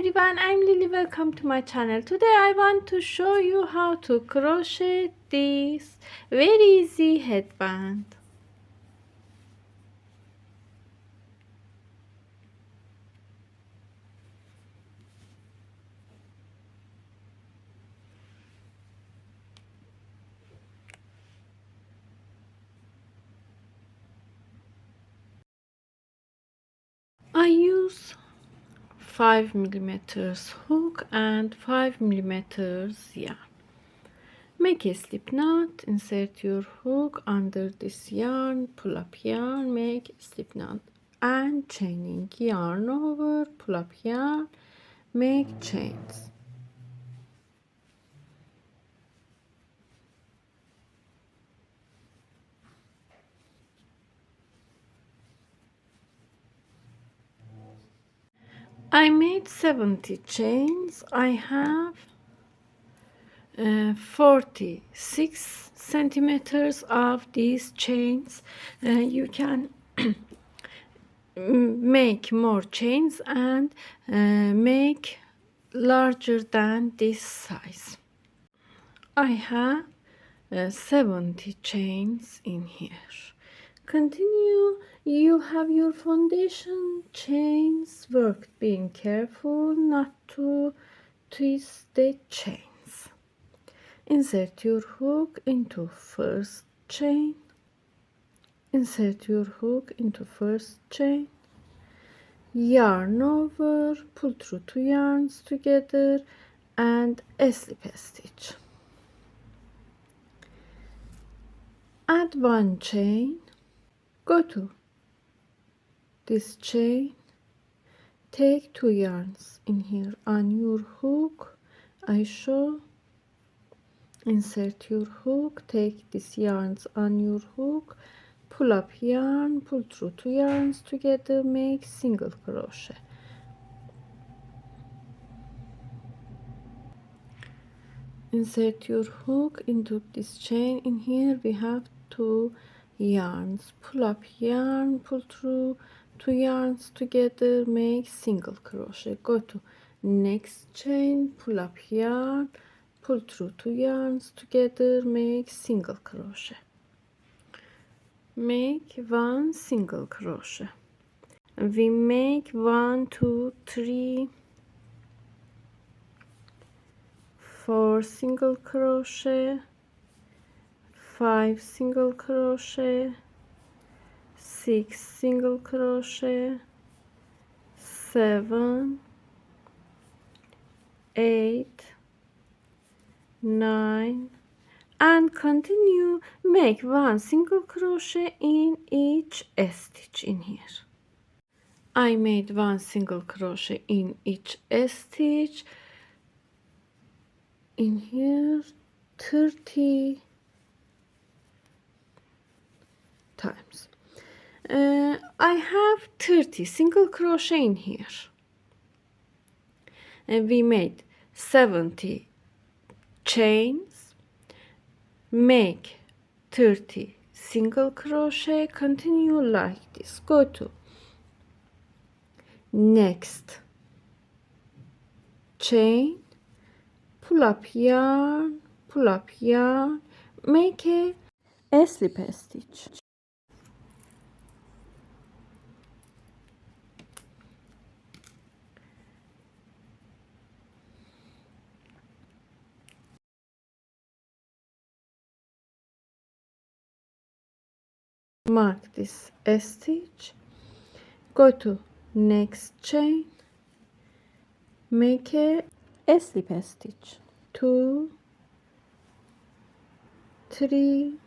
everyone, I'm Lily. Welcome to my channel. Today I want to show you how to crochet this very easy headband. I use 5mm hook and 5mm yarn. Make a slip knot, insert your hook under this yarn, pull up yarn, make a slip knot and chaining, yarn over, pull up yarn, make chains. I made 70 chains. I have 46 centimeters of these chains. You can make more chains and make larger than this size. I have 70 chains in here. Continue. You have your foundation chains worked, being careful not to twist the chains. Insert your hook into first chain, insert your hook into first chain, yarn over, pull through 2 yarns together and a slip stitch. Add 1 chain, go to this chain, take 2 yarns in here on your hook. I show, insert your hook, take these yarns on your hook, pull up yarn, pull through 2 yarns together, make single crochet. Insert your hook into this chain. In here we have 2 yarns, pull up yarn, pull through 2 yarns together, make single crochet. Go to next chain, pull up yarn, pull through 2 yarns together, make single crochet. Make 1 single crochet. We make 1 2 3 4 single crochet, 5 single crochet, 6 single crochet, 7 8 9 and continue. Make 1 single crochet in each stitch in here. I made 1 single crochet in each stitch in here 30 times. I have 30 single crochet in here, and we made 70 chains. Make 30 single crochet, continue like this. Go to next chain, pull up yarn, pull up yarn, make a slip stitch. Mark this stitch, go to next chain, make a slip stitch. 2 3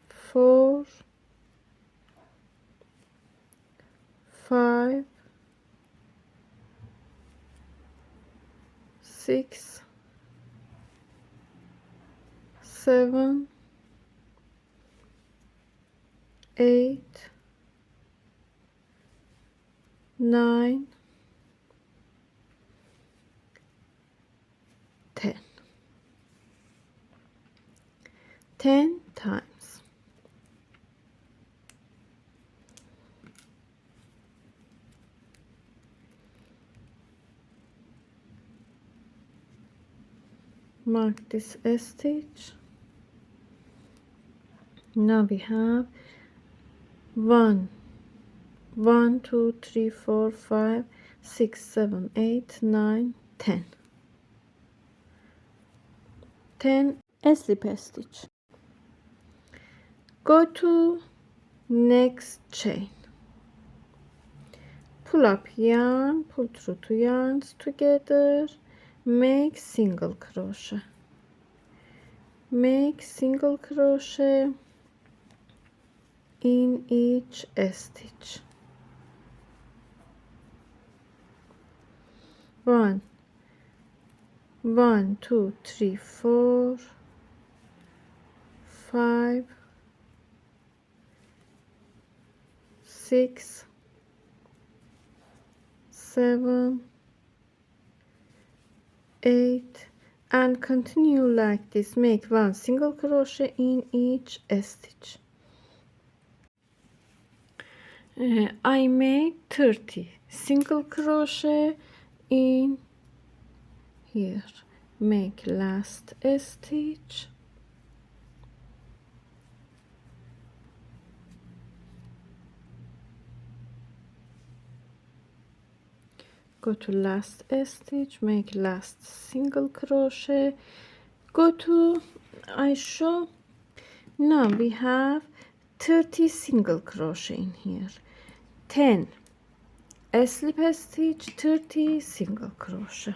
4 5 6 7 8 9 10 times. mark this stitch. Now we have 1 1 2 3 4 5 6 7 8 9 10 10 slip stitch. Go to next chain, pull up yarn, pull through 2 yarns together, make single crochet, make single crochet in each stitch. 1 1 2 3 4 5 6 7 8 and continue like this. Make 1 single crochet in each stitch. I made 30 single crochet in here. Make last stitch, go to last stitch, make last single crochet, go to I show. Now we have 30 single crochet in here, 10 slip stitch, 30 single crochet.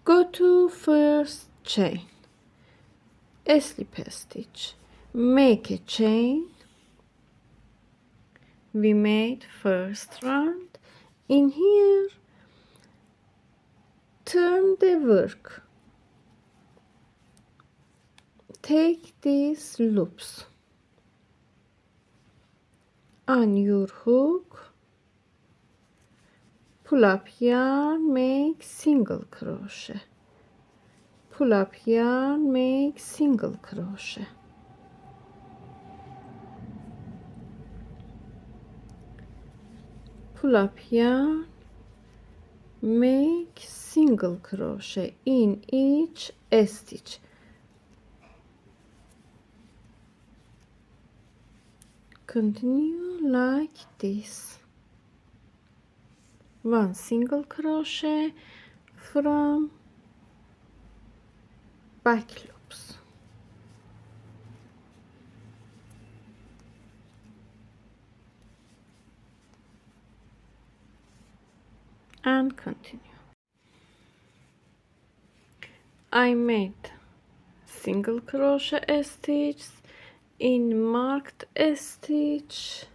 Go to first chain, slip stitch, make a chain. We made first round. In here, turn the work, take these loops on your hook, pull up yarn, make single crochet, pull up yarn, make single crochet, pull up yarn, make single crochet in each stitch. Continue like this. 1 single crochet from back loops, and continue. I made single crochet stitch in marked stitch,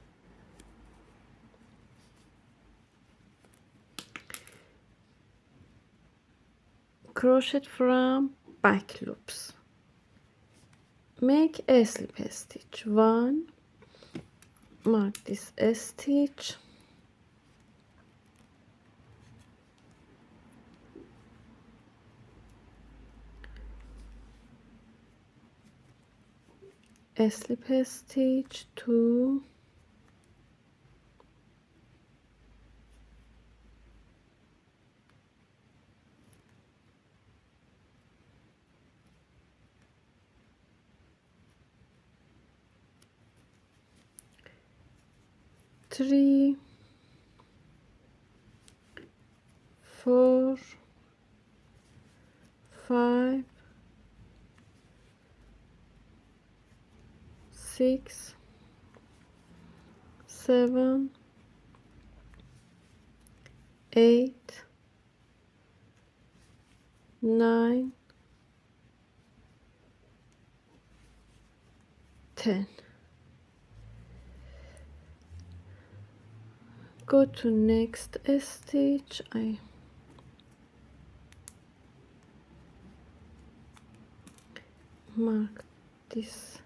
crochet from back loops, make a slip stitch, 1, mark this stitch, a slip stitch, 2, three, 4, 5, 6, 7, 8, 9, 10. Go to next stitch. I mark this,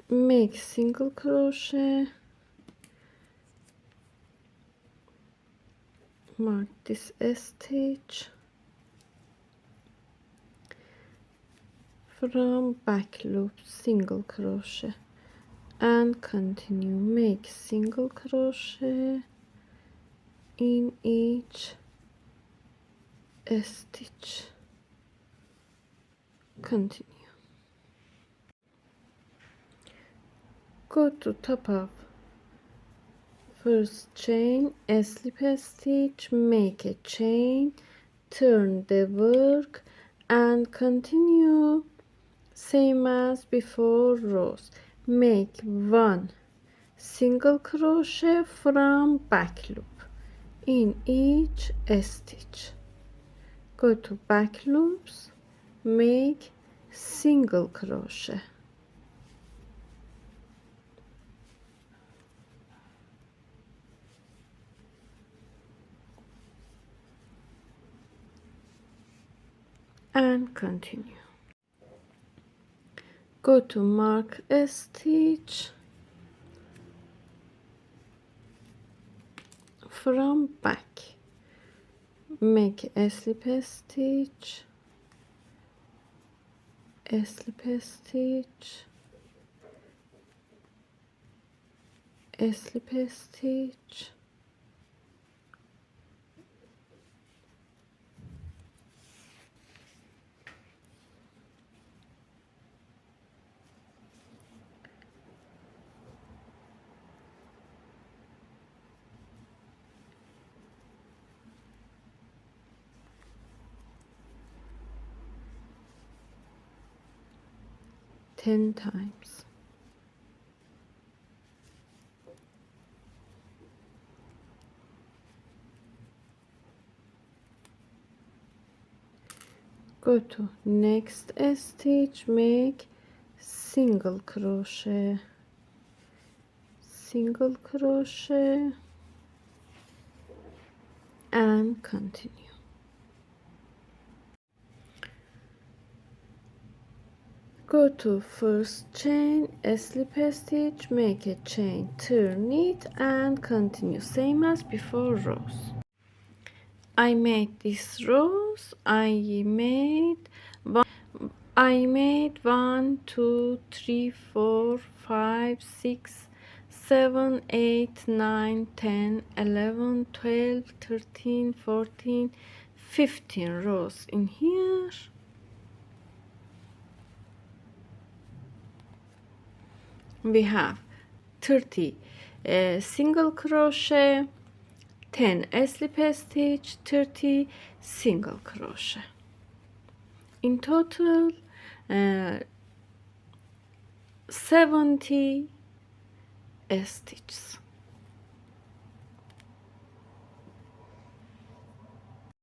make single crochet, mark this stitch, from back loop single crochet, and continue. Make single crochet in each a stitch. Continue. Go to top of first chain, a slip stitch, make a chain, turn the work and continue same as before rows. Make 1 single crochet from back loop in each stitch. Go to back loops, make single crochet. And continue. Go to mark a stitch from back, make a slip stitch, a slip stitch, a slip stitch, ten times. Go to next stitch, make single crochet, single crochet and continue. Go to first chain, a slip stitch, make a chain, turn it and continue same as before rows. I made these rows. I made 1, 2, 3, 4, 5, 6, 7, 8, 9, 10, 11, 12, 13, 14, 15 rows in here. We have 30 single crochet, 10 slip stitch, 30 single crochet. In total 70 stitches.